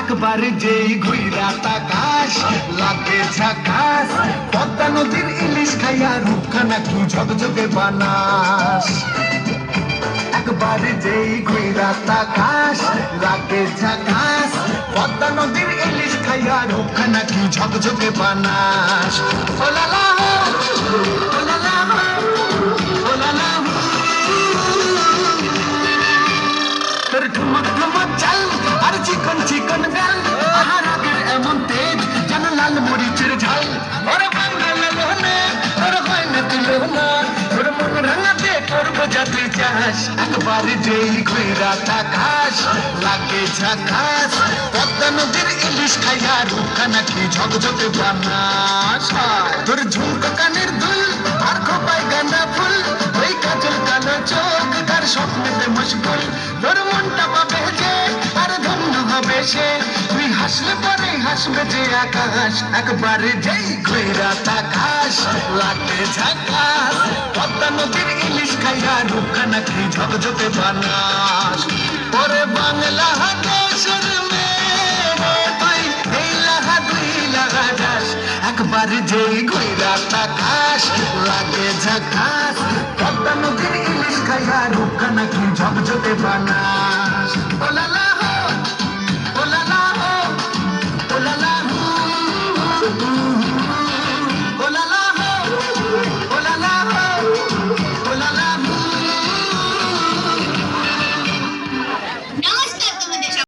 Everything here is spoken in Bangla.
একবার যেই ঘুইরা তাকাস লাগে ঝাকাস, পদ্মা নদীর ইলিশ খাইয়া রূপখানা কি ঝকঝকে বানাস। একবার যেই ঘুইরা তাকাস লাগে ঝাকাস, পদ্মা নদীর ইলিশ খাইয়া রূপখানা কি ঝকঝকে বানাস। ও লালা ও লালা ও লালা, তোর ঠুমক ঠুমক চাল আর চিকন চিকন গাল, আহার আগের এমন তেজ যেন লাল মরিচের ঝাল। ওরে বাঙাল লোনে তোর হয় না তুলনা, তোর মন রাঙাতে করবো যাতে চাস। একবার যেই ঘুইরা তাকাস লাগে ঝাকাস, পদ্মা নদীর ইলিশ খাইয়া রূপখানা কি ঝকঝকে বানাস। তোর ঝুমকো কানের দুল আর খোপায় গাঁদা ফুল, ওই কাজল কালো চোখ তার স্বপ্নেতে মশগুল। তোর মনটা পাবে যে আর ধন্য হবে সে, তুই হাসলে পরে হাসবে যে আকাশ। একবার যেই ঘুইরা তাকাস লাগে ঝাকাস, পদ্মা নদীর ইলিশ খাইয়া রূপখানা কি ঝকঝকে বানাস। ওরে বাংলা দেশের মেয়ে তুই এই লাগা দুই লাগা যাস। একবার যেই ঘুইরা তাকাস লাগে ঝাকাস, পদ্মা নদীর ইলিশ খাইয়া রূপখানা কি ঝকঝকে বানাস। ও লালা হো ও লালা হো ও লালা হো।